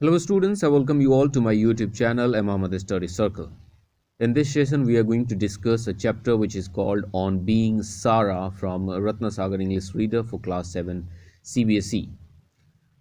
Hello students, I welcome you all to my YouTube channel Imam Study Circle. In this session we are going to discuss a chapter which is called On Being Sara from Ratna Sagar English Reader for class 7 CBSE.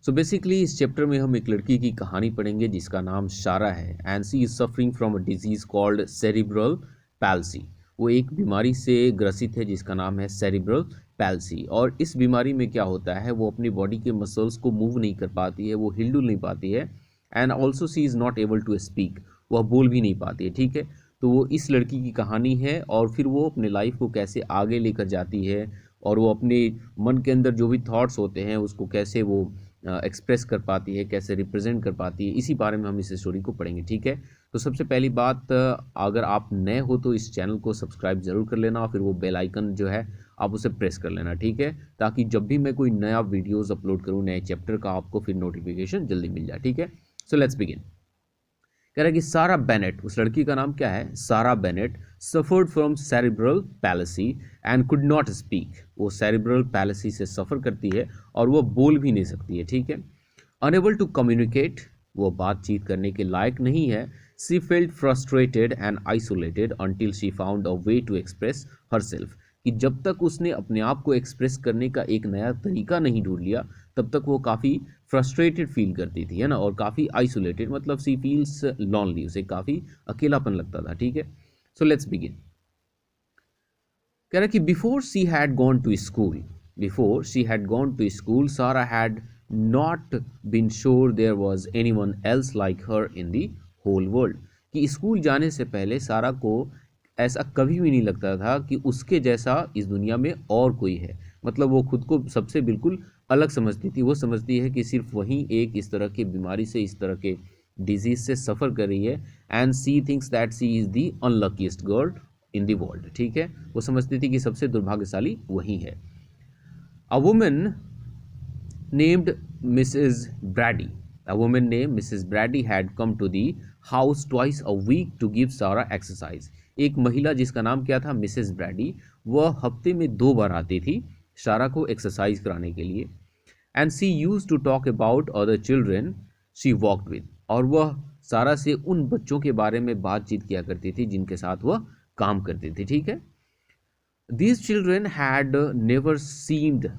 So basically इस chapter में हम एक लड़की की कहानी पढ़ेंगे जिसका नाम सारा है and she is suffering from a disease called cerebral palsy. वो एक बीमारी से ग्रसित है जिसका नाम है सेरिब्रल पैल्सी। और इस बीमारी में क्या होता है, वो अपनी बॉडी के मसल्स को मूव नहीं कर पाती है, वो हिलडुल नहीं पाती है and also she is not able to speak, वह बोल भी नहीं पाती है। ठीक है, तो वो इस लड़की की कहानी है और फिर वो अपने लाइफ को कैसे आगे लेकर जाती है और वो अपने मन के अंदर जो भी थॉट्स होते हैं उसको कैसे वो एक्सप्रेस कर पाती है, कैसे रिप्रेजेंट कर पाती है, इसी बारे में हम इस स्टोरी को पढ़ेंगे। ठीक है, तो सबसे पहली बात, अगर आप नए हो तो इस चैनल को सब्सक्राइब ज़रूर कर लेना और फिर वो बेल आइकन जो है आप उसे प्रेस कर लेना। ठीक है, ताकि जब भी मैं कोई नया वीडियोस अपलोड करूँ नए चैप्टर का, आपको फिर नोटिफिकेशन जल्दी मिल जाए। ठीक है, सो लेट्स बिगिन। कह रहा है कि सारा बेनेट, उस लड़की का नाम क्या है, Sarah Bennett, suffered from cerebral palsy and could not speak. वो सेरिब्रल पैलेसी से सफ़र करती है और वो बोल भी नहीं सकती है। ठीक है, अनेबल टू कम्युनिकेट, वो बातचीत करने के लायक नहीं है। She felt frustrated and isolated until she found a way to express herself, कि जब तक उसने अपने आप को एक्सप्रेस करने का एक नया तरीका नहीं ढूंढ लिया तब तक वो काफ़ी फ्रस्ट्रेटेड फील करती थी, है ना, और काफ़ी आइसोलेटेड, मतलब सी फील्स लॉनली, उसे काफ़ी अकेलापन लगता था। ठीक है, सो लेट्स बिगिन। कह रहा है कि before she had gone to school Sarah had not been sure there was anyone else like her in the whole world, कि स्कूल जाने से पहले सारा को ऐसा कभी भी नहीं लगता था कि उसके जैसा इस दुनिया में और कोई है। मतलब वो खुद को सबसे बिल्कुल अलग समझती थी। वो समझती है कि सिर्फ वही एक इस तरह की बीमारी से, इस तरह के डिजीज से सफ़र कर रही है and she thinks that she is the unluckiest girl in the world. ठीक है, वो समझती थी कि सबसे दुर्भाग्यशाली वही है। A woman named Mrs Brady, a woman named Mrs. Brady had come to the house twice a week to give Sarah exercise. एक महिला जिसका नाम क्या था, मिसेस ब्रैडी, वह हफ्ते में 2 बार आती थी सारा को एक्सरसाइज कराने के लिए। And she used to talk about other children she walked with, और वह सारा से उन बच्चों के बारे में बातचीत किया करती थी जिनके साथ वह काम करती थी। ठीक है, these children had never seemed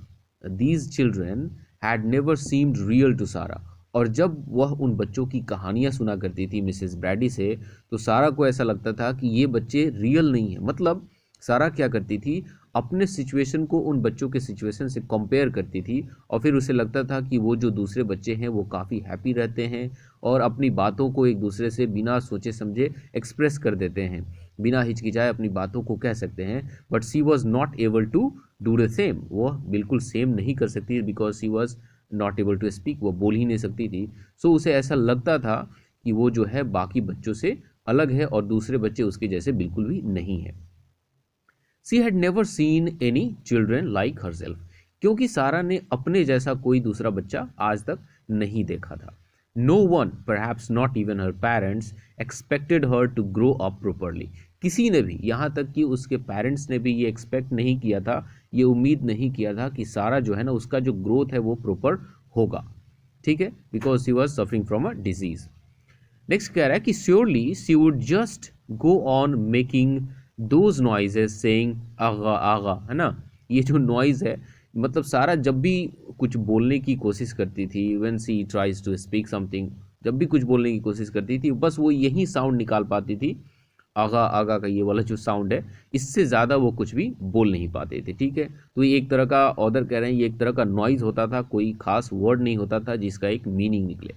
these children had never seemed real to सारा। और जब वह उन बच्चों की कहानियां सुना करती थी मिसेस ब्रैडी से, तो सारा को ऐसा लगता था कि ये बच्चे रियल नहीं है। मतलब सारा क्या करती थी, अपने सिचुएशन को उन बच्चों के सिचुएशन से कंपेयर करती थी और फिर उसे लगता था कि वो जो दूसरे बच्चे हैं वो काफ़ी हैप्पी रहते हैं और अपनी बातों को एक दूसरे से बिना सोचे समझे एक्सप्रेस कर देते हैं, बिना हिचकिचाए अपनी बातों को कह सकते हैं। But she was not able to do the same, वह बिल्कुल सेम नहीं कर सकती because she was not able to speak, वो बोल ही नहीं सकती थी। सो उसे ऐसा लगता था कि वो जो है बाकी बच्चों से अलग है और दूसरे बच्चे उसके जैसे बिल्कुल भी नहीं है। She had never seen any children like herself, क्योंकि सारा ने अपने जैसा कोई दूसरा बच्चा आज तक नहीं देखा था। No one, perhaps not even her parents, expected her to grow up properly, किसी ने भी, यहाँ तक कि उसके पेरेंट्स ने भी ये एक्सपेक्ट नहीं किया था, ये उम्मीद नहीं किया था कि सारा जो है ना उसका जो ग्रोथ है वो प्रॉपर होगा। ठीक है, because she was suffering from a disease. Next कह रहा है कि surely she would just go on making those noises saying आगा आगा, है ना, ये जो नॉइज़ है, मतलब सारा जब भी कुछ बोलने की कोशिश करती थी, when she tries to speak something, जब भी कुछ बोलने की कोशिश करती थी बस वो यही साउंड निकाल पाती थी, आगा आगा का ये वाला जो साउंड है, इससे ज़्यादा वो कुछ भी बोल नहीं पाते थे। ठीक है, तो ये एक तरह का, ऑदर कह रहे हैं ये एक तरह का नॉइज़ होता था, कोई खास वर्ड नहीं होता था जिसका एक मीनिंग निकले।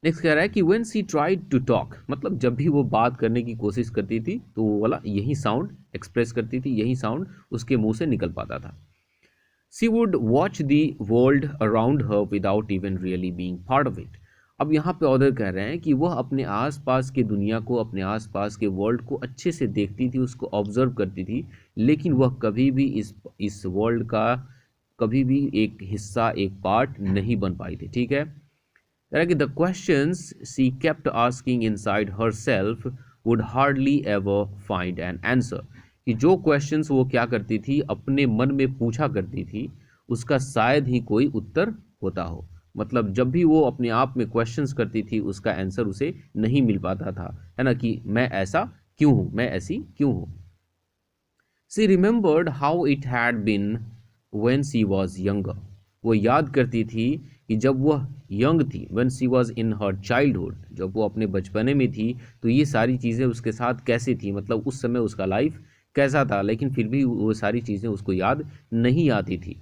नेक्स्ट कह रहा है कि when she tried to talk, मतलब जब भी वो बात करने की कोशिश करती थी तो वो वाला यही साउंड एक्सप्रेस करती थी, यही साउंड उसके मुंह से निकल पाता था। She would watch the world around her without even really being part of it. अब यहाँ पे ऑदर कह रहे हैं कि वह अपने आसपास के दुनिया को, अपने आसपास के वर्ल्ड को अच्छे से देखती थी, उसको ऑब्जर्व करती थी, लेकिन वह कभी भी इस वर्ल्ड का कभी भी एक हिस्सा, एक पार्ट नहीं बन पाई थी। ठीक है, कि the questions she kept asking inside herself would hardly ever find an answer, कि जो क्वेश्चंस वो क्या करती थी, अपने मन में पूछा करती थी, उसका शायद ही कोई उत्तर होता हो। मतलब जब भी वो अपने आप में क्वेश्चंस करती थी उसका आंसर उसे नहीं मिल पाता था, है ना, कि मैं ऐसा क्यों हूँ, मैं ऐसी क्यों हूँ। She remembered how it had been when she was younger. वो याद करती थी कि जब वह यंग थी, when she was in her childhood, जब वो अपने बचपने में थी, तो ये सारी चीज़ें उसके साथ कैसी थी, मतलब उस समय उसका लाइफ कैसा था, लेकिन फिर भी वो सारी चीज़ें उसको याद नहीं आती थी।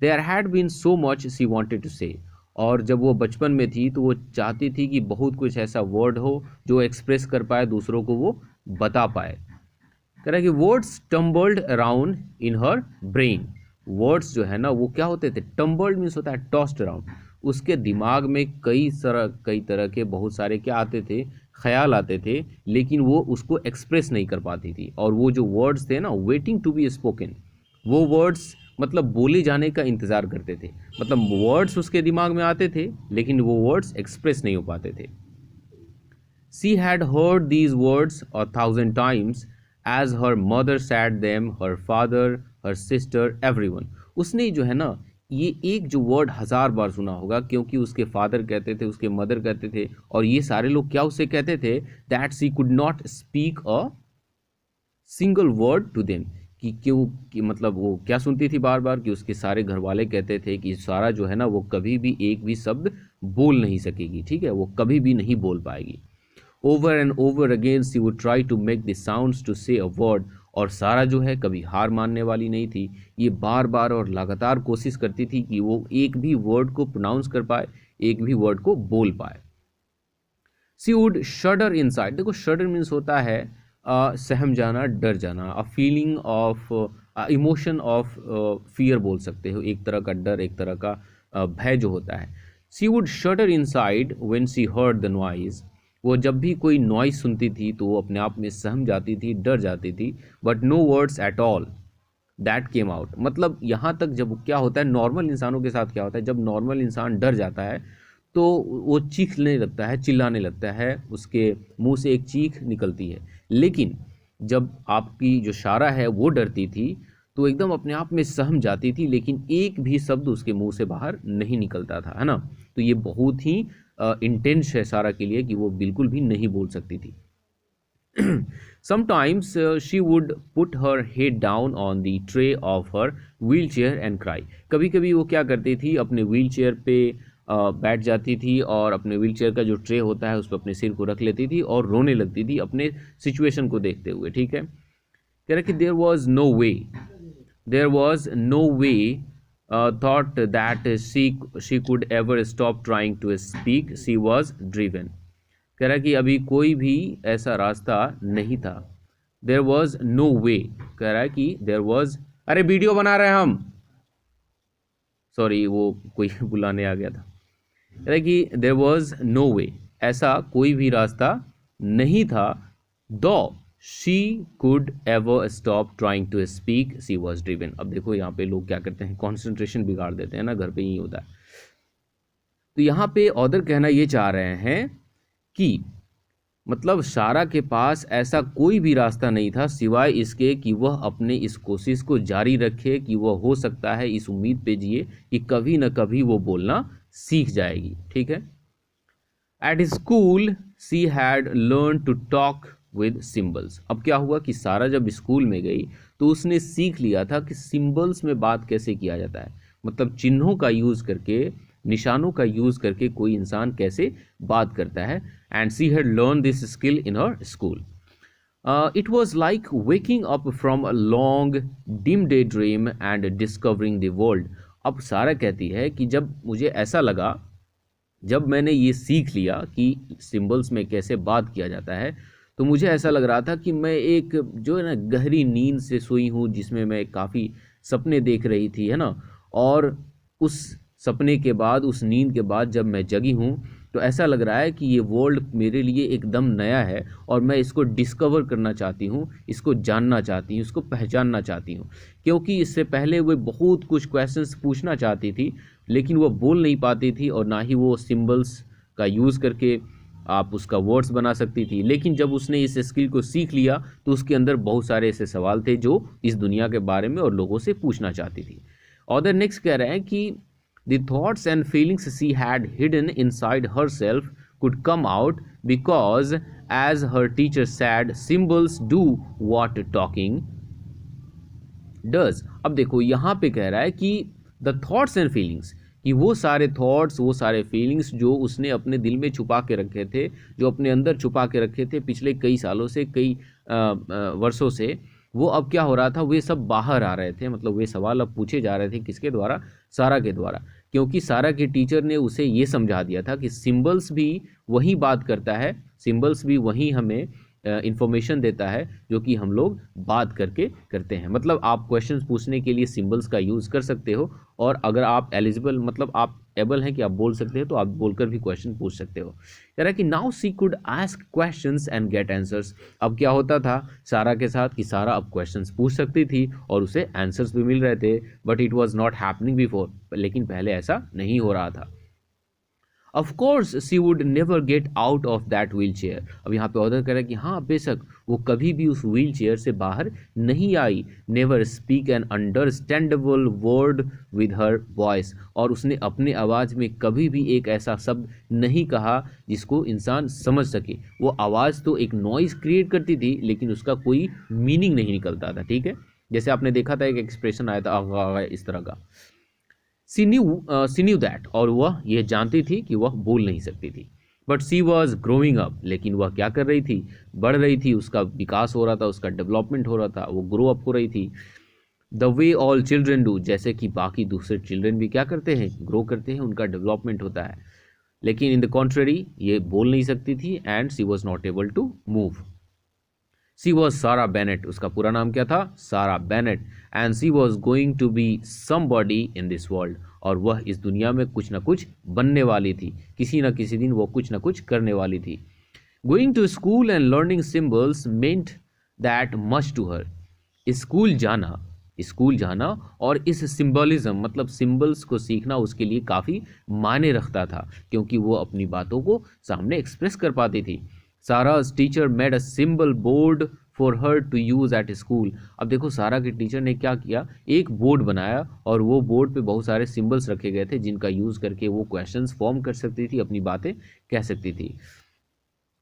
There had been so much she wanted to say. और जब वो बचपन में थी तो वो चाहती थी कि बहुत कुछ ऐसा वर्ड हो जो एक्सप्रेस कर पाए, दूसरों को वो बता पाए। कह रहा है कि words tumbled around in her brain. Words जो है ना वो क्या होते थे, टम्बल्ड मीन्स होता है टॉस्ड अराउंड। उसके दिमाग में कई तरह के बहुत सारे क्या आते थे, ख्याल आते थे, लेकिन वो उसको एक्सप्रेस नहीं कर पाती थी। और वो जो वर्ड्स थे ना, वेटिंग टू बी स्पोकन, वो वर्ड्स मतलब बोले जाने का इंतज़ार करते थे। मतलब वर्ड्स उसके दिमाग में आते थे लेकिन वो वर्ड्स एक्सप्रेस नहीं हो पाते थे। She had heard these words 1,000 times as her mother said them, her father, her sister, everyone. उसने जो है ना ये एक जो वर्ड 1,000 बार सुना होगा, क्योंकि उसके फादर कहते थे, उसके मदर कहते थे, और ये सारे लोग क्या उससे कहते थे, that she could not speak a single word to them, कि क्यों, कि मतलब वो क्या सुनती थी बार बार, कि उसके सारे घर वाले कहते थे कि सारा जो है ना वो कभी भी एक भी शब्द बोल नहीं सकेगी, ठीक है, वो कभी भी नहीं बोल पाएगी। Over and over again she would try to make the sounds to say a word. और सारा जो है कभी हार मानने वाली नहीं थी, ये बार बार और लगातार कोशिश करती थी कि वो एक भी वर्ड को प्रोनाउंस कर पाए, एक भी वर्ड को बोल पाए। सी वुड शडर इनसाइड। देखो शडर मीन्स होता है सहम जाना, डर जाना, a feeling of emotion of fear बोल सकते हो, एक तरह का डर, एक तरह का भय जो होता है। She would shudder inside when she heard the noise. वो जब भी कोई नॉइज सुनती थी तो वो अपने आप में सहम जाती थी, डर जाती थी। But no words at all that came out. मतलब यहाँ तक जब क्या होता है, नॉर्मल इंसानों के साथ क्या होता है, जब नॉर्मल इंसान डर जाता है तो वो चीखने लगता है, चिल्लाने लगता है, उसके मुंह से एक चीख निकलती है। लेकिन जब आपकी जो शारा है वो डरती थी तो एकदम अपने आप में सहम जाती थी, लेकिन एक भी शब्द उसके मुंह से बाहर नहीं निकलता था, है ना। तो ये बहुत ही इंटेंस है सारा के लिए कि वो बिल्कुल भी नहीं बोल सकती थी। Sometimes she would put her head down on the tray of her wheelchair and cry. कभी कभी वो क्या करती थी, अपने व्हील चेयर पे बैठ जाती थी और अपने व्हील चेयर का जो ट्रे होता है उस पर अपने सिर को रख लेती थी और रोने लगती थी अपने सिचुएशन को देखते हुए, ठीक है। कह रहा कि there was no way thought that she could ever stop trying to speak. She was driven. कह रहा कि अभी कोई भी ऐसा रास्ता नहीं था। देयर वॉज नो वे, कह रहा है कि देयर वॉज, अरे वीडियो बना रहे हैं हम, सॉरी वो कोई बुलाने आ गया था। कह रहा है कि देयर वॉज नो वे, ऐसा कोई भी रास्ता नहीं था। Though she could ever stop trying to speak, she was driven. अब देखो यहाँ पे लोग क्या करते हैं, कॉन्सेंट्रेशन बिगाड़ देते हैं ना, घर पे ही होता है। तो यहाँ पे ऑदर कहना ये चाह रहे हैं कि मतलब शारा के पास ऐसा कोई भी रास्ता नहीं था सिवाय इसके कि वह अपने इस कोशिश को जारी रखे, कि वह हो सकता है इस उम्मीद पे जिए कि कभी न कभी वो बोलना सीख जाएगी, ठीक है। At school she had learn to talk with symbols. अब क्या हुआ कि सारा जब स्कूल में गई तो उसने सीख लिया था कि सिम्बल्स में बात कैसे किया जाता है, मतलब चिन्हों का यूज़ करके, निशानों का यूज़ करके कोई इंसान कैसे बात करता है। And C had learn this skill in her school. It was like waking up from a long dim day dream and discovering the world. अब सारा कहती है कि जब मुझे ऐसा लगा, जब मैंने ये सीख लिया कि सिंबल्स में कैसे बात किया जाता है, तो मुझे ऐसा लग रहा था कि मैं एक जो है ना गहरी नींद से सोई हूँ, जिसमें मैं काफ़ी सपने देख रही थी, है ना। और उस सपने के बाद, उस नींद के बाद जब मैं जगी हूँ तो ऐसा लग रहा है कि ये वर्ल्ड मेरे लिए एकदम नया है और मैं इसको डिस्कवर करना चाहती हूँ, इसको जानना चाहती हूँ, इसको पहचानना चाहती हूँ। क्योंकि इससे पहले वो बहुत कुछ क्वेश्चंस पूछना चाहती थी लेकिन वो बोल नहीं पाती थी, और ना ही वो सिंबल्स का यूज़ करके आप उसका वर्ड्स बना सकती थी। लेकिन जब उसने इस स्किल को सीख लिया तो उसके अंदर बहुत सारे ऐसे सवाल थे जो इस दुनिया के बारे में और लोगों से पूछना चाहती थी। ऑदर नेक्स्ट कह रहे हैं कि The thoughts and feelings she had hidden inside herself could come out because, as her teacher said, symbols do what talking does. अब देखो यहाँ पे कह रहा है कि द थॉट्स एंड फीलिंग्स, कि वो सारे थॉट्स, वो सारे फीलिंग्स जो उसने अपने दिल में छुपा के रखे थे, जो अपने अंदर छुपा के रखे थे पिछले कई सालों से, कई वर्षों से, वो अब क्या हो रहा था, वे सब बाहर आ रहे थे। मतलब वे सवाल अब पूछे जा रहे थे किसके द्वारा, सारा के द्वारा। क्योंकि सारा के टीचर ने उसे ये समझा दिया था कि सिंबल्स भी वही बात करता है, सिंबल्स भी वही हमें इंफॉर्मेशन देता है जो कि हम लोग बात करके करते हैं। मतलब आप क्वेश्चंस पूछने के लिए सिंबल्स का यूज़ कर सकते हो, और अगर आप एलिजिबल, मतलब आप एबल हैं कि आप बोल सकते हो, तो आप बोलकर भी क्वेश्चन पूछ सकते हो। कह रहा है कि now she could ask questions and get answers. अब क्या होता था सारा के साथ कि सारा अब क्वेश्चंस पूछ सकती थी और उसे आंसर्स भी मिल रहे थे, but it was not happening before, लेकिन पहले ऐसा नहीं हो रहा था। Of course she would never get out of that wheel chair. अब यहाँ पे ऑर्डर करे कि हाँ बेशक वो कभी भी उस व्हील चेयर से बाहर नहीं आई। Never speak an understandable word with her voice, और उसने अपने आवाज़ में कभी भी एक ऐसा शब्द नहीं कहा जिसको इंसान समझ सके। वो आवाज़ तो एक नॉइज़ क्रिएट करती थी, लेकिन उसका कोई मीनिंग नहीं निकलता था। ठीक है, जैसे आपने देखा था एक एक्सप्रेशन आया था आगा इस तरह का। सी न्यू दैट, और वह यह जानती थी कि वह बोल नहीं सकती थी। But she was growing up, लेकिन वह क्या कर रही थी, बढ़ रही थी, उसका विकास हो रहा था, उसका डेवलपमेंट हो रहा था, वो ग्रो अप हो रही थी। The way all children do, जैसे कि बाकी दूसरे चिल्ड्रन भी क्या करते हैं, ग्रो करते हैं, उनका डेवलपमेंट होता है। लेकिन इन द कॉन्ट्ररी ये बोल नहीं सकती थी, and she was not able to move. She was Sarah Bennett, उसका पूरा नाम क्या था, Sarah Bennett. And she was going to be somebody in this world, और वह इस दुनिया में कुछ ना कुछ बनने वाली थी, किसी न किसी दिन वो कुछ ना कुछ करने वाली थी। Going to school and learning symbols meant that much to her. School जाना और इस सिंबलिज्म, मतलब सिंबल्स को सीखना उसके लिए काफ़ी मायने रखता था, क्योंकि वो अपनी बातों को सामने एक्सप्रेस कर पाती थी। सारा's teacher made a symbol board for her to use at school. अब देखो सारा के टीचर ने क्या किया, एक बोर्ड बनाया, और वो बोर्ड पे बहुत सारे सिंबल्स रखे गए थे जिनका यूज़ करके वो क्वेश्चंस फॉर्म कर सकती थी, अपनी बातें कह सकती थी।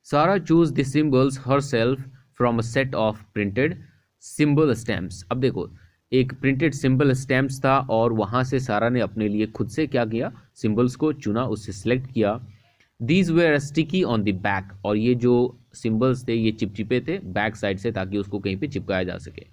सारा choose the symbols her self from a set of printed symbol stamps. अब देखो एक प्रिंटेड सिंबल स्टैम्प्स था, और वहाँ से सारा ने अपने लिए खुद से क्या किया, सिंबल्स को चुना, उससे सिलेक्ट किया। These where sticky on the back, और ये जो सिंबल्स थे ये चिपचिपे थे बैक साइड से, ताकि उसको कहीं पे चिपकाया जा सके।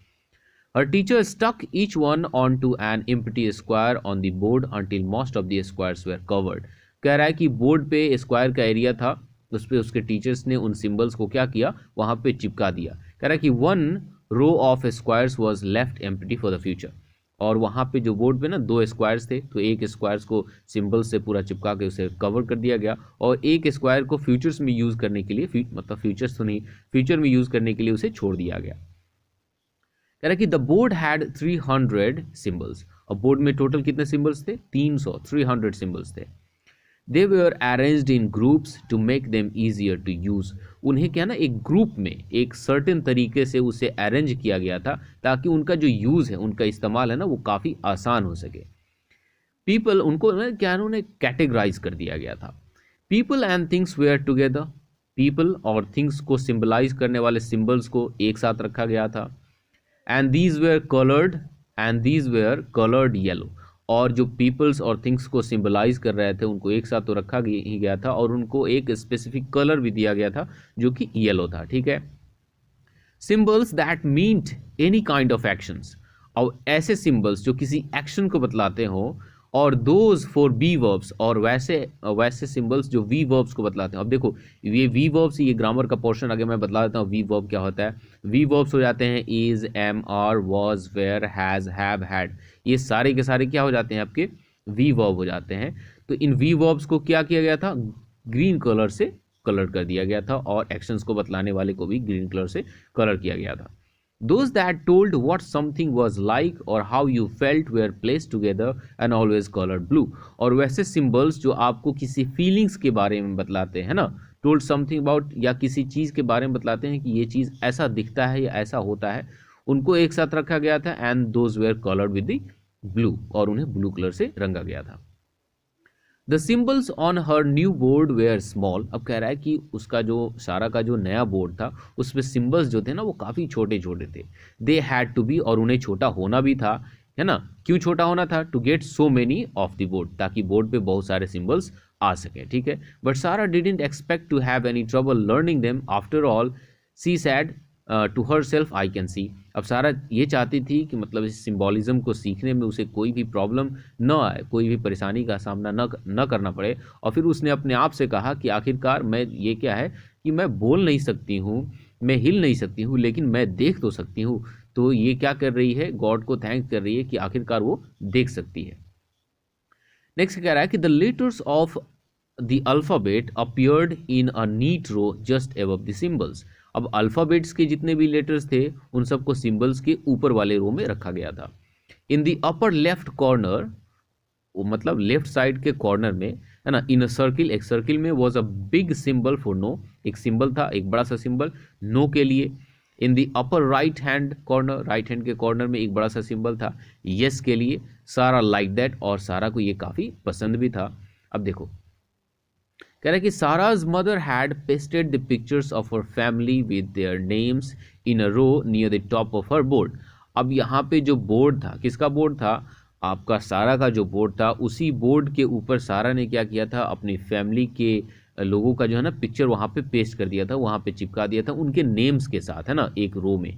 Her teacher stuck each one on to an empty square on the board until most of the squares were covered. कह रहा है कि बोर्ड पे स्क्वायर का एरिया था, उस पर उसके टीचर्स ने उन सिंबल्स को क्या किया, वहाँ पे चिपका दिया। कह रहा है कि one row of squares was left empty for the future, और वहाँ पे जो बोर्ड पे ना दो स्क्वायर्स थे, तो एक स्क्वायर्स को सिंबल से पूरा चिपका के उसे कवर कर दिया गया, और एक स्क्वायर को फ्यूचर्स में यूज़ करने के लिए, मतलब फ्यूचर्स तो नहीं, फ्यूचर में यूज़ करने के लिए उसे छोड़ दिया गया। कह रहा है कि द बोर्ड हैड 300 सिंबल्स, और बोर्ड में टोटल कितने सिंबल्स थे, 300 सिंबल्स थे। They were arranged in groups to make them easier to use. उन्हें क्या ना एक ग्रुप में एक सर्टेन तरीके से उसे अरेंज किया गया था, ताकि उनका जो यूज़ है, उनका इस्तेमाल है ना, वो काफ़ी आसान हो सके। पीपल, उनको ना क्या उन्हें कैटेगराइज कर दिया गया था। People and things were together, people और थिंग्स को सिंबलाइज करने वाले सिंबल्स को एक साथ रखा गया था। And these were coloured yellow, और जो पीपल्स और थिंग्स को सिंबलाइज कर रहे थे उनको एक साथ तो रखा ही गया था, और उनको एक स्पेसिफिक कलर भी दिया गया था जो कि येलो था। ठीक है, symbols that meant any kind of actions, और ऐसे सिंबल्स जो किसी एक्शन को बतलाते हो, और दोज फॉर बी वर्ब्स, और वैसे सिंबल्स जो वी वर्ब्स को बतलाते हैं। अब देखो ये वी वर्ब्स, ये ग्रामर का पोर्शन आगे मैं बतला देता हूँ वी वर्ब क्या होता है। वी वर्ब्स हो जाते हैं is, am, are, was, were, has, have, had, ये सारे के सारे क्या हो जाते हैं, आपके वी वर्ब हो जाते हैं। तो इन वी वर्ब्स को क्या किया गया था, ग्रीन कलर से कलर कर दिया गया था, और एक्शंस को बतलाने वाले को भी ग्रीन कलर से कलर किया गया था। Those that told what something was like or how you felt were placed together and always colored blue। और वैसे सिंबल्स जो आपको किसी फीलिंग्स के बारे में बतलाते हैं ना, told something about, या किसी चीज़ के बारे में बतलाते हैं कि ये चीज़ ऐसा दिखता है या ऐसा होता है, उनको एक साथ रखा गया था। And those were coloured with the blue, और उन्हें ब्लू कलर से रंगा गया था। The symbols on her new board were small. अब कह रहा है कि उसका जो सारा का जो नया बोर्ड था उस पर सिम्बल्स जो थे ना वो काफ़ी छोटे छोटे थे। दे हैड टू बी, और उन्हें छोटा होना भी था, है ना। क्यों छोटा होना था? To get so many of the board, ताकि बोर्ड पे बहुत सारे सिम्बल्स आ सके, ठीक है। But Sarah didn't expect to have any trouble learning them, after all she said to her self I can see. अब सारा ये चाहती थी कि मतलब इस सिम्बॉलिज्म को सीखने में उसे कोई भी प्रॉब्लम न आए, कोई भी परेशानी का सामना न करना पड़े। और फिर उसने अपने आप से कहा कि आखिरकार मैं ये क्या है कि मैं बोल नहीं सकती हूँ, मैं हिल नहीं सकती हूँ, लेकिन मैं देख तो सकती हूँ। तो ये क्या कर रही है? गॉड को थैंक कर रही है कि आखिरकार वो देख सकती है। नेक्स्ट कह रहा है कि the letters of the alphabet appeared in a neat row just above the symbols. अब अल्फ़ाबेट्स के जितने भी लेटर्स थे उन सबको सिम्बल्स के ऊपर वाले रो में रखा गया था। In the upper left corner, मतलब लेफ्ट साइड के कॉर्नर में, है ना, इन अ सर्किल, एक सर्किल में, was a big symbol for no, एक सिंबल था, एक बड़ा सा सिंबल नो के लिए। In the upper right hand corner, right hand के कॉर्नर में एक बड़ा सा सिंबल था यस के लिए। सारा लाइक दैट, और सारा को ये काफ़ी पसंद भी था। अब देखो कह रहा है कि Sarah's mother had pasted the pictures of her family with their names in a row near the top of her board. अब यहाँ पे जो बोर्ड था, किसका बोर्ड था? आपका सारा का जो बोर्ड था, उसी बोर्ड के ऊपर सारा ने क्या किया था? अपनी फैमिली के लोगों का जो है ना पिक्चर वहाँ पे पेस्ट कर दिया था, वहाँ पे चिपका दिया था उनके नेम्स के साथ, है ना, एक रो में।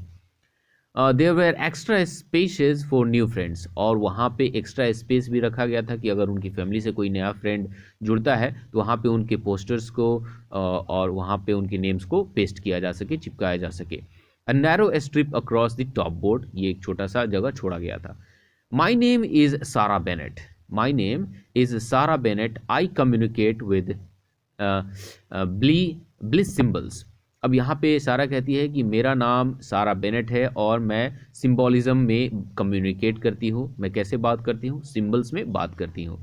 There were extra spaces for new friends, और वहाँ पे एक्स्ट्रा स्पेस भी रखा गया था कि अगर उनकी फैमिली से कोई नया फ्रेंड जुड़ता है तो वहाँ पे उनके पोस्टर्स को और वहाँ पे उनके नेम्स को पेस्ट किया जा सके, चिपकाया जा सके। A narrow strip across the top board, ये एक छोटा सा जगह छोड़ा गया था। माई नेम इज़ सारा बेनेट, माई नेम इज़ सारा Bennett, I communicate with bliss symbols. अब यहाँ पे सारा कहती है कि मेरा नाम सारा बेनेट है और मैं सिम्बॉलिज्म में कम्युनिकेट करती हूँ। मैं कैसे बात करती हूँ? सिम्बल्स में बात करती हूँ।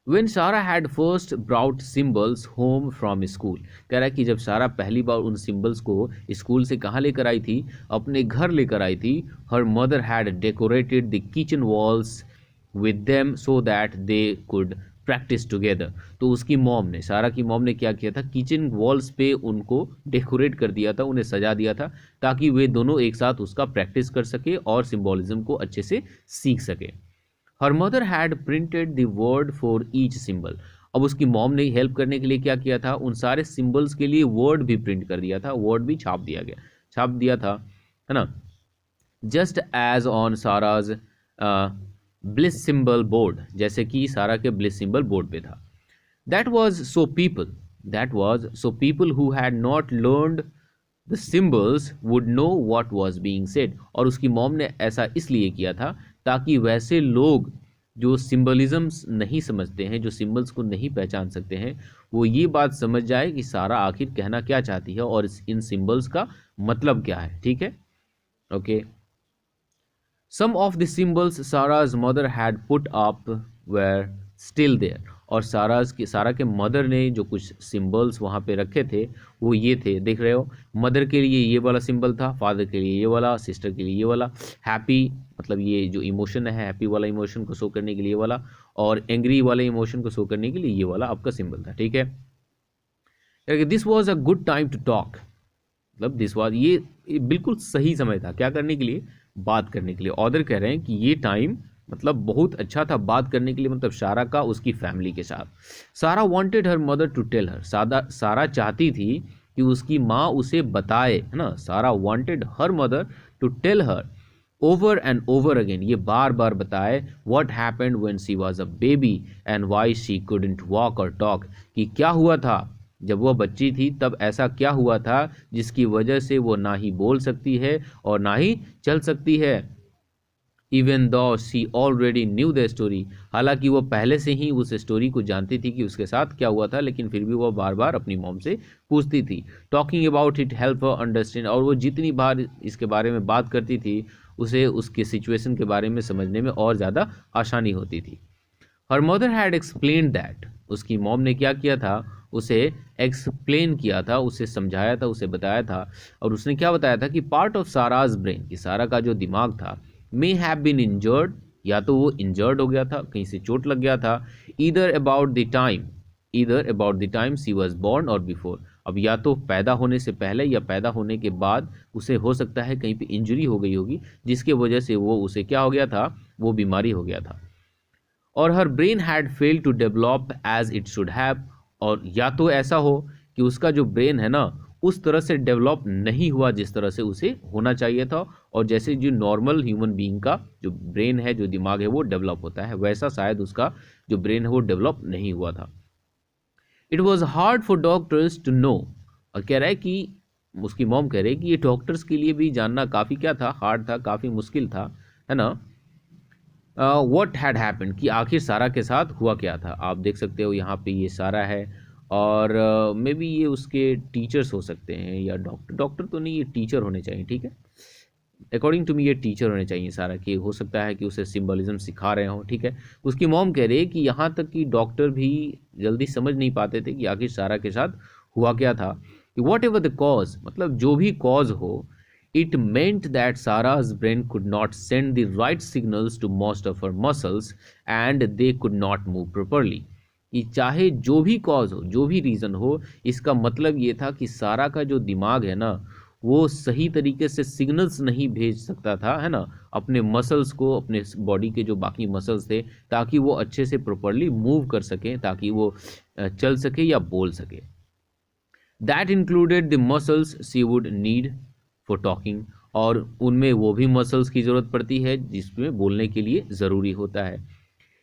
When Sarah had first brought symbols home from school, कह रहा है कि जब सारा पहली बार उन सिम्बल्स को स्कूल से कहाँ लेकर आई थी? अपने घर लेकर आई थी। Her mother had decorated the kitchen walls with them so that they could practice together. तो उसकी मॉम ने, सारा की मॉम ने क्या किया था? किचन वॉल्स पे उनको डेकोरेट कर दिया था, उन्हें सजा दिया था ताकि वे दोनों एक साथ उसका प्रैक्टिस कर सके और सिम्बॉलिज्म को अच्छे से सीख सके। Her mother had printed the word for each symbol. अब उसकी मॉम ने हेल्प करने के लिए क्या किया था? उन सारे सिंबल्स के लिए वर्ड भी प्रिंट कर दिया था, वर्ड भी छाप दिया था, है ना। Just as on Sarah's Bliss symbol board, जैसे कि सारा के ब्लिस सिंबल बोर्ड पे था। That was so people, that was so people who had not learned the symbols would know what was being said. और उसकी mom ने ऐसा इसलिए किया था ताकि वैसे लोग जो सिम्बलिज्म्स नहीं समझते हैं, जो सिम्बल्स को नहीं पहचान सकते हैं, वो ये बात समझ जाए कि सारा आखिर कहना क्या चाहती है और इन सिम्बल्स का मतलब क्या है, ठीक है। Okay, some of the symbols Sarah's mother had put up were still there. और सारा के मदर ने जो कुछ सिम्बल्स वहाँ पे रखे थे वो ये थे, देख रहे हो। मदर के लिए ये वाला सिंबल था, फादर के लिए ये वाला, सिस्टर के लिए ये वाला, हैप्पी मतलब ये जो इमोशन है, हैप्पी वाला इमोशन को शो करने के लिए ये वाला, और एंग्री वाले इमोशन को शो करने के लिए ये वाला आपका सिंबल था, ठीक है। This was a good time to talk, मतलब दिस वॉज, ये बिल्कुल सही समय था क्या करने के लिए? बात करने के लिए। ऑदर कह रहे हैं कि ये टाइम मतलब बहुत अच्छा था बात करने के लिए, मतलब सारा का उसकी फैमिली के साथ। Sarah wanted her mother to tell her, Sarah चाहती थी कि उसकी माँ उसे बताए, है ना। Sarah wanted her mother to tell her over and over again, ये बार बार बताए, what happened when she was a baby and why she couldn't walk और टॉक, कि क्या हुआ था जब वह बच्ची थी, तब ऐसा क्या हुआ था जिसकी वजह से वो ना ही बोल सकती है और ना ही चल सकती है। Even though she already knew the story, हालांकि वो पहले से ही उस स्टोरी को जानती थी कि उसके साथ क्या हुआ था, लेकिन फिर भी वो बार बार अपनी मॉम से पूछती थी। Talking about it help her understand, और वो जितनी बार इसके बारे में बात करती थी उसे उसके सिचुएशन के बारे में समझने में और ज़्यादा आसानी होती थी। Her mother had explain that, उसकी मॉम ने क्या किया था? उसे एक्सप्लेन किया था, उसे समझाया था, उसे बताया था। और उसने क्या बताया था कि पार्ट ऑफ साराज ब्रेन, कि सारा का जो दिमाग था, मे हैव बीन इंजर्ड या तो वो इंजर्ड हो गया था, कहीं से चोट लग गया था, either about the time she was born और बिफोर। अब या तो पैदा होने से पहले या पैदा होने के बाद उसे हो सकता है कहीं पे इंजरी हो गई होगी, जिसके वजह से वो उसे क्या हो गया था, वो बीमारी हो गया था। और her brain had failed to develop as it should have, और या तो ऐसा हो कि उसका जो ब्रेन है ना उस तरह से डेवलप नहीं हुआ जिस तरह से उसे होना चाहिए था, और जैसे जो नॉर्मल ह्यूमन बीइंग का जो ब्रेन है, जो दिमाग है, वो डेवलप होता है, वैसा शायद उसका जो ब्रेन है वो डेवलप नहीं हुआ था। It was hard for doctors to know, और कह रहा है कि उसकी मॉम कह रही है कि ये डॉक्टर्स के लिए भी जानना काफ़ी क्या था, हार्ड था, काफ़ी मुश्किल था, है ना। व्हाट हैड हैपेंड, कि आखिर सारा के साथ हुआ क्या था। आप देख सकते हो यहाँ पे ये सारा है, और मे बी ये उसके टीचर्स हो सकते हैं, या डॉक्टर तो नहीं, ये टीचर होने चाहिए, ठीक है। अकॉर्डिंग टू मी ये टीचर होने चाहिए सारा, कि हो सकता है कि उसे सिंबलिज्म सिखा रहे हो, ठीक है। उसकी मॉम कह रही है कि यहाँ तक कि डॉक्टर भी जल्दी समझ नहीं पाते थे कि आखिर सारा के साथ हुआ क्या था। कि वॉट एवर द कॉज, मतलब जो भी कॉज हो, it meant that Sarah's brain could not send the right signals to most of her muscles and they could not move properly। कि चाहे जो भी कॉज हो, जो भी रीज़न हो, इसका मतलब ये था कि सारा का जो दिमाग है ना वो सही तरीके से सिग्नल्स नहीं भेज सकता था, है ना, अपने मसल्स को, अपने बॉडी के जो बाकी मसल्स थे, ताकि वो अच्छे से प्रॉपरली मूव कर सकें, ताकि वो चल सके या बोल सके। That included the muscles she would need for talking, और उनमें वो भी मसल्स की ज़रूरत पड़ती है जिसमें बोलने के लिए ज़रूरी होता है।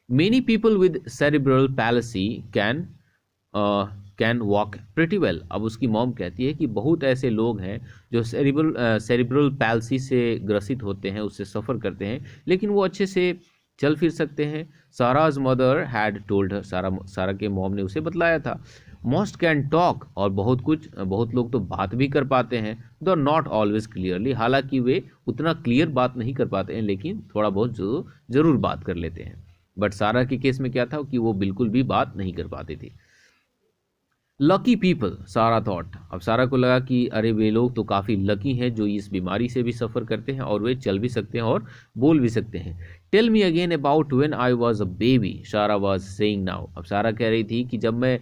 Many people with cerebral palsy can walk pretty well. अब उसकी मॉम कहती है कि बहुत ऐसे लोग हैं जो सेरिब्रल पैल्सी से ग्रसित होते हैं, उससे सफ़र करते हैं, लेकिन वो अच्छे से चल फिर सकते हैं। साराज मदर हैड टोल्ड हर, सारा के मॉम ने उसे बतलाया था। मोस्ट कैन टॉक, और बहुत लोग तो बात भी कर पाते हैं, दो नॉट ऑलवेज क्लियरली, हालांकि वे उतना क्लियर बात नहीं कर पाते हैं, लेकिन थोड़ा बहुत ज़रूर बात कर लेते हैं। बट सारा के केस में क्या था कि वो बिल्कुल भी बात नहीं कर पाती थी। लकी पीपल, सारा थॉट, अब सारा को लगा कि अरे वे लोग तो काफ़ी लकी हैं जो इस बीमारी से भी सफ़र करते हैं और वे चल भी सकते हैं और बोल भी सकते हैं। Tell me again about when I was a baby, Sarah was saying now. अब सारा कह रही थी कि जब मैं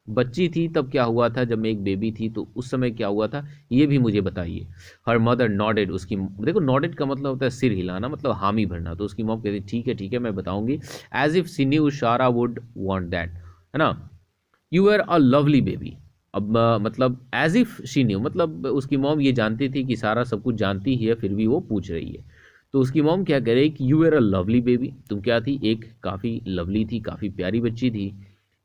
बच्ची थी तब क्या हुआ था, जब मैं एक बेबी थी तो उस समय क्या हुआ था, ये भी मुझे बताइए। हर मदर नॉडेड, उसकी देखो नॉडेड का मतलब होता है सिर हिलाना, मतलब हामी भरना, तो उसकी मॉम कहती ठीक है मैं बताऊंगी। As if she knew Sarah would want that, है ना। You are a lovely baby, अब मतलब एज इफ शी न्यू, मतलब उसकी मॉम ये जानती थी कि सारा सब कुछ जानती ही है, फिर भी वो पूछ रही है। तो उसकी मॉम क्या कह रही कि you are a lovely baby, तुम क्या थी, एक काफ़ी लवली थी, काफ़ी प्यारी बच्ची थी।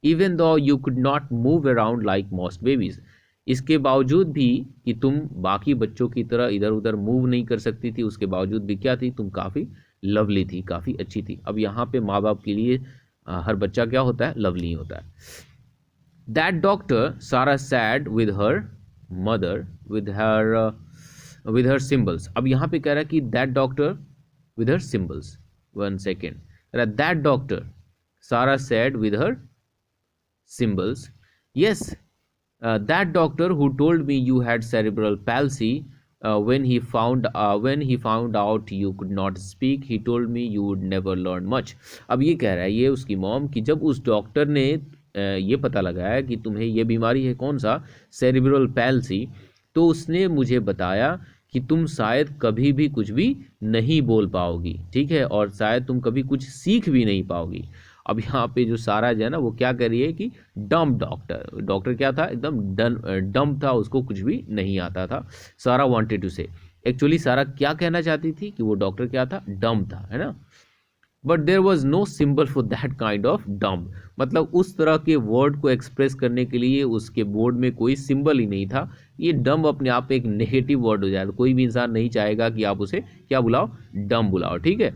Even though you could not move around like most babies, इसके बावजूद भी कि तुम बाकी बच्चों की तरह इधर उधर मूव नहीं कर सकती थी, उसके बावजूद भी क्या थी, तुम काफ़ी लवली थी, काफ़ी अच्छी थी। अब यहाँ पे माँ बाप के लिए हर बच्चा क्या होता है, लवली होता है। That doctor, Sarah said with her mother with her symbols. अब यहाँ पे कह रहा है कि that doctor with her symbols, 1 second, that doctor, Sarah said with her symbols. Yes, that doctor who told me you had cerebral palsy, when he found out you could not speak, he told me you would never learn much। अब ये कह रहा है ये उसकी mom कि जब उस डॉक्टर ने ये पता लगाया कि तुम्हें ये बीमारी है, कौन सा, सेरिब्रल पैल्सी, तो उसने मुझे बताया कि तुम शायद कभी भी कुछ भी नहीं बोल पाओगी, ठीक है, और शायद तुम कभी कुछ सीख भी नहीं पाओगी। अब यहाँ पे जो सारा जो है ना वो क्या कर रही है कि डम डॉक्टर क्या था, एकदम डम था, उसको कुछ भी नहीं आता था। सारा वांटेड टू से, एक्चुअली सारा क्या कहना चाहती थी कि वो डॉक्टर क्या था, डम था, है ना। But there was no symbol for that kind of dumb, मतलब उस तरह के वर्ड को एक्सप्रेस करने के लिए उसके बोर्ड में कोई सिंबल ही नहीं था। ये डम अपने आप एक नेगेटिव वर्ड हो जाएगा, कोई भी इंसान नहीं चाहेगा कि आप उसे क्या बुलाओ, डम बुलाओ, ठीक है।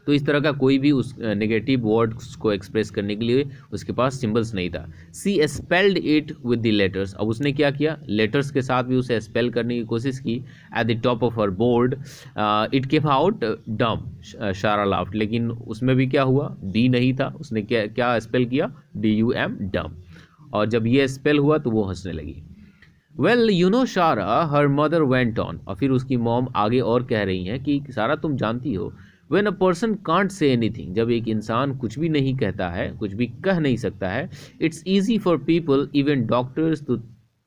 तो इस तरह का कोई भी उस नेगेटिव वर्ड्स को एक्सप्रेस करने के लिए उसके पास सिंबल्स नहीं था। She spelled it with the letters, अब उसने क्या किया, लेटर्स के साथ भी उसे स्पेल करने की कोशिश की। At the top of her board it came out डम, सारा लाफ्ड, लेकिन उसमें भी क्या हुआ, डी नहीं था, उसने क्या स्पेल किया, DUM, डम, और जब ये स्पेल हुआ तो वो हंसने लगी। वेल यू नो सारा, हर मदर वेंट ऑन, और फिर उसकी मॉम आगे और कह रही हैं कि सारा तुम जानती हो, when a person can't say anything, जब एक इंसान कुछ भी नहीं कहता है, कुछ भी कह नहीं सकता है, it's easy for people even doctors to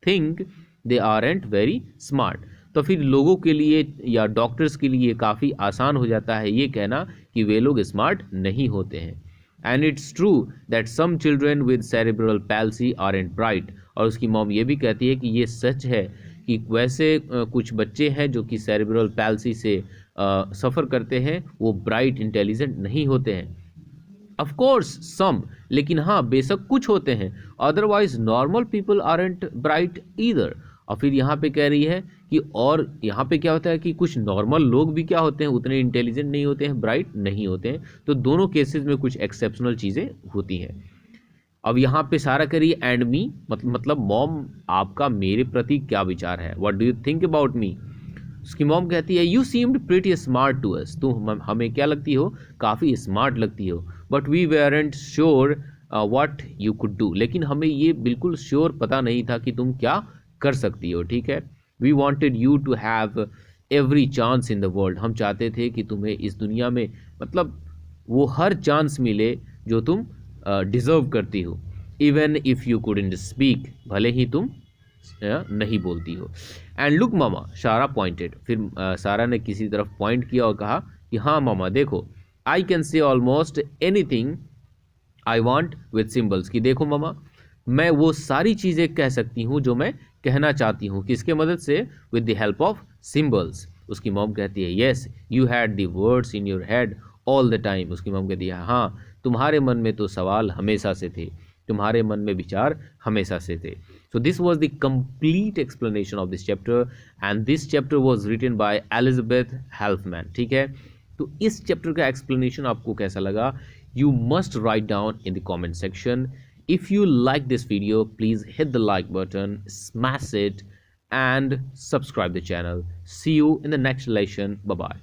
think they aren't very smart. तो फिर लोगों के लिए या डॉक्टर्स के लिए काफ़ी आसान हो जाता है ये कहना कि वे लोग स्मार्ट नहीं होते हैं। And it's true that some children with cerebral palsy aren't bright, और उसकी मॉम ये भी कहती है कि ये सच है कि वैसे कुछ बच्चे हैं जो कि सेरेब्रल पैल्सी से सफ़र करते हैं, वो ब्राइट इंटेलिजेंट नहीं होते हैं। ऑफ कोर्स सम, लेकिन हाँ बेशक कुछ होते हैं, otherwise normal people aren't bright either. और फिर यहाँ पे कह रही है कि और यहाँ पे क्या होता है कि कुछ नॉर्मल लोग भी क्या होते हैं, उतने इंटेलिजेंट नहीं होते हैं, ब्राइट नहीं होते हैं। तो दोनों केसेस में कुछ एक्सेप्शनल चीज़ें होती हैं। अब यहाँ पे सारा करिए एंड मी, मतलब मॉम आपका मेरे प्रति क्या विचार है, what do you think about me. उसकी मॉम कहती है you seemed pretty smart to us, तुम हमें क्या लगती हो, काफ़ी स्मार्ट लगती हो, but we weren't sure what you could do, लेकिन हमें ये बिल्कुल श्योर पता नहीं था कि तुम क्या कर सकती हो, ठीक है। We wanted you to have every chance in the world, हम चाहते थे कि तुम्हें इस दुनिया में मतलब वो हर चांस मिले जो तुम डिज़र्व करती हो। Even if you couldn't speak, भले ही तुम नहीं बोलती हो। एंड लुक मामा, सारा पॉइंटेड, फिर सारा ने किसी तरफ पॉइंट किया और कहा कि हाँ मामा देखो, I can say almost anything I want with symbols, कि देखो मामा मैं वो सारी चीज़ें कह सकती हूँ जो मैं कहना चाहती हूँ, किसके मदद से, with the help of symbols. उसकी मॉम कहती है yes you had the words in your head all the time, उसकी मॉम कहती है हाँ तुम्हारे मन में तो सवाल हमेशा से थे, तुम्हारे मन में विचार हमेशा से थे। So this was the complete explanation of this chapter, and this chapter was written by Elizabeth Helfman, ठीक है। तो इस चैप्टर का एक्सप्लेनेशन आपको कैसा लगा, you must write down in the comment section. If you like this video, please hit the like button, smash it, and subscribe the channel. See you in the next lesson. Bye bye.